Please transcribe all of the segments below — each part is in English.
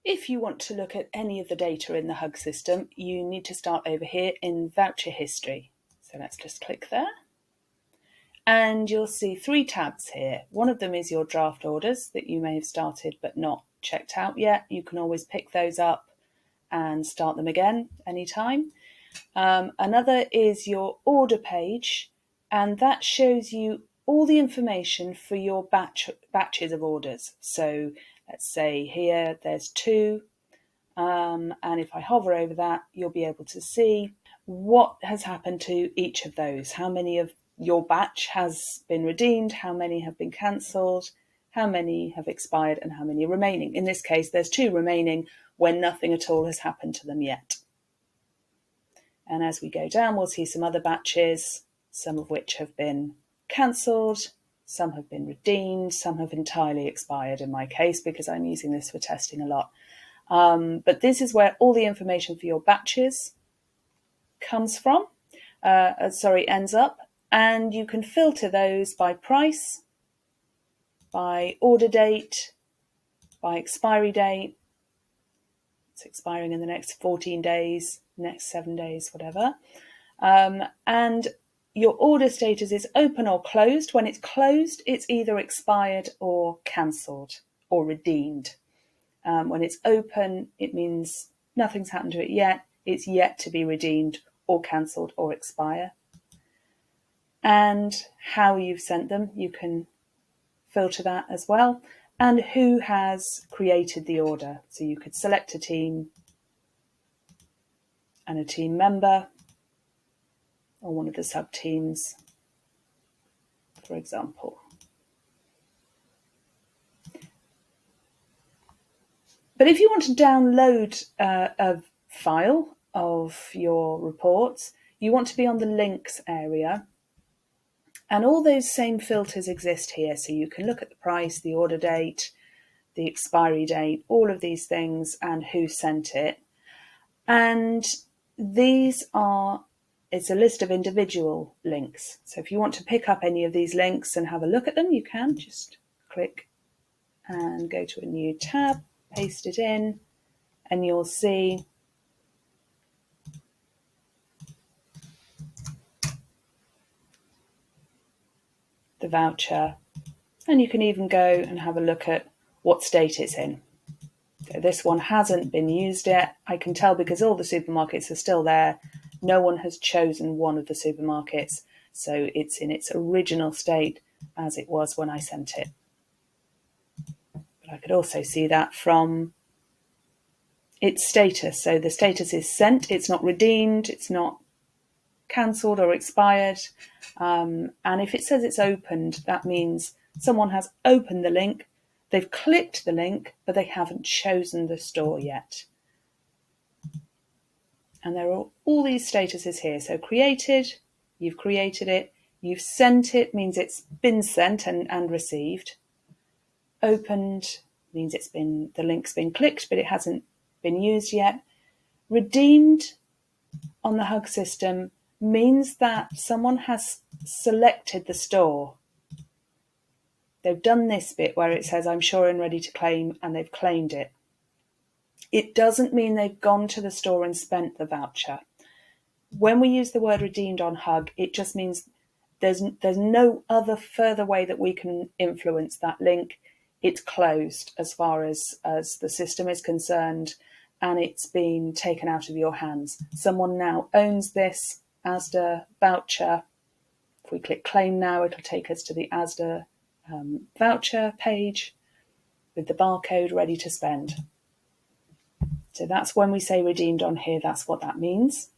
If you want to look at any of the data in the Huggg system, you need to start over here in voucher history. So let's just click there. And you'll see 3 tabs here. One of them is your draft orders that you may have started but not checked out yet. You can always pick those up and start them again anytime. Another is your order page, and that shows you all the information for your batches of orders. So let's say here there's 2, and if I hover over that, you'll be able to see what has happened to each of those, how many of your batch has been redeemed, how many have been cancelled, how many have expired, and how many are remaining. In this case, there's 2 remaining when nothing at all has happened to them yet. And as we go down, we'll see some other batches, some of which have been cancelled, some have been redeemed, some have entirely expired in my case because I'm using this for testing a lot. But this is where all the information for your batches ends up, and you can filter those by price, by order date, by expiry date. It's expiring in the next 14 days, next 7 days, whatever. And your order status is open or closed. When it's closed, it's either expired or cancelled or redeemed. When it's open, it means nothing's happened to it yet. It's yet to be redeemed or cancelled or expire. And how you've sent them, you can filter that as well. And who has created the order. So you could select a team and a team member or one of the sub-teams, for example. But if you want to download a file of your reports, you want to be on the links area. And all those same filters exist here. So you can look at the price, the order date, the expiry date, all of these things, and who sent it. And it's a list of individual links. So if you want to pick up any of these links and have a look at them, you can just click and go to a new tab, paste it in, and you'll see the voucher. And you can even go and have a look at what state it's in. So this one hasn't been used yet. I can tell because all the supermarkets are still there. No one has chosen one of the supermarkets. So it's in its original state as it was when I sent it. But I could also see that from its status. So the status is sent, it's not redeemed, it's not cancelled or expired. And if it says it's opened, that means someone has opened the link, they've clicked the link, but they haven't chosen the store yet. And there are all these statuses here. So created, you've created it. You've sent it, means it's been sent and received. Opened means the link's been clicked, but it hasn't been used yet. Redeemed on the Huggg system means that someone has selected the store. They've done this bit where it says, I'm sure and ready to claim, and they've claimed it. It doesn't mean they've gone to the store and spent the voucher. When we use the word redeemed on Huggg, it just means there's no other further way that we can influence that link. It's closed as far as the system is concerned, and it's been taken out of your hands. Someone now owns this Asda voucher. If we click claim now, it'll take us to the Asda voucher page with the barcode ready to spend. So that's when we say redeemed on here, that's what that means.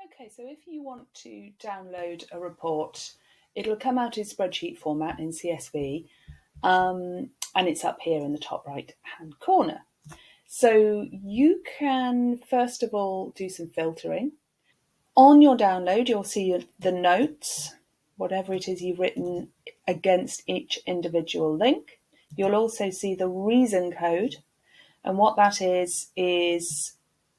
Okay, so if you want to download a report, it'll come out in spreadsheet format in CSV, and it's up here in the top right hand corner. So you can first of all do some filtering. On your download, you'll see the notes, whatever it is you've written against each individual link. You'll also see the reason code, and what that is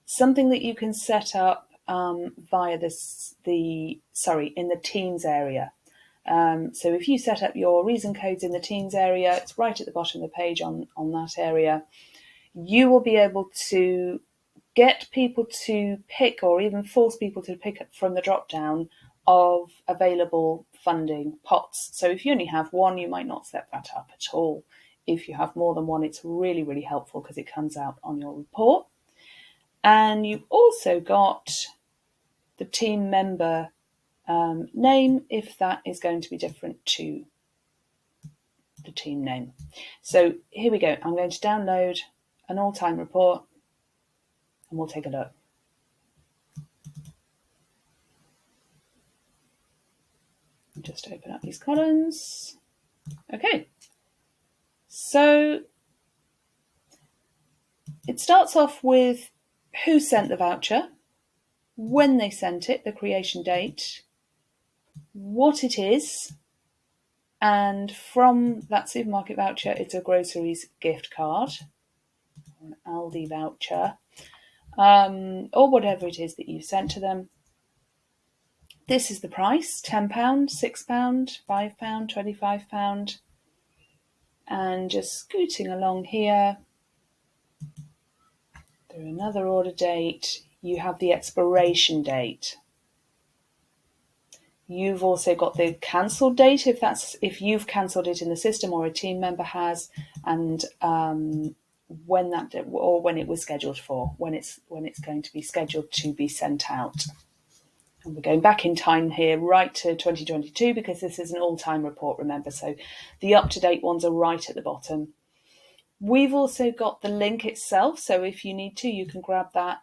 something that you can set up via in the Teams area. So if you set up your reason codes in the Teams area, it's right at the bottom of the page on that area. You will be able to get people to pick, or even force people to pick from the drop down of available funding pots. So if you only have one, you might not set that up at all. If you have more than one, it's really, really helpful because it comes out on your report. And you've also got the team member name if that is going to be different to the team name. So here we go. I'm going to download an all-time report and we'll take a look. Just open up these columns. Okay. So it starts off with who sent the voucher, when they sent it, the creation date, what it is, and from that supermarket voucher, it's a groceries gift card, or an Aldi voucher, or whatever it is that you sent to them. This is the price, £10, £6, £5, £25. And just scooting along here, through another order date, you have the expiration date. You've also got the cancelled date if you've cancelled it in the system or a team member has, and when it was scheduled for, when it's going to be scheduled to be sent out. And we're going back in time here, right to 2022, because this is an all-time report, remember, so the up-to-date ones are right at the bottom. We've also got the link itself, so if you need to, you can grab that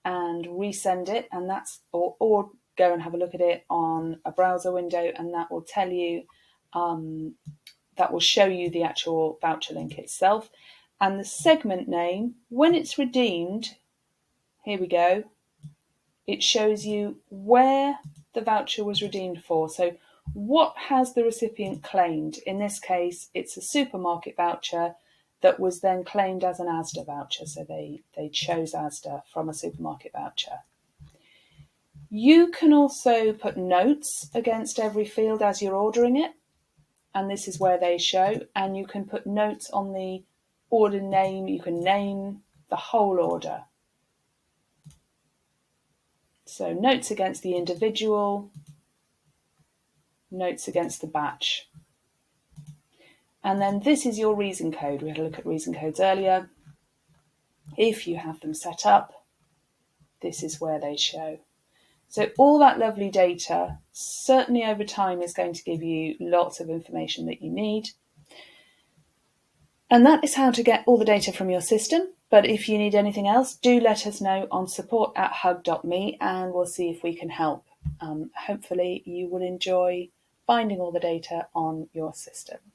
and resend it, and or go and have a look at it on a browser window, and that will tell you, that will show you the actual voucher link itself. And the segment name, when it's redeemed, here we go, it shows you where the voucher was redeemed for. So what has the recipient claimed? In this case, it's a supermarket voucher that was then claimed as an Asda voucher. So they chose Asda from a supermarket voucher. You can also put notes against every field as you're ordering it. And this is where they show. And you can put notes on the order name. You can name the whole order. So notes against the individual, notes against the batch. And then this is your reason code. We had a look at reason codes earlier. If you have them set up, this is where they show. So all that lovely data, certainly over time, is going to give you lots of information that you need. And that is how to get all the data from your system. But if you need anything else, do let us know on support@huggg.me and we'll see if we can help. Hopefully you will enjoy finding all the data on your system.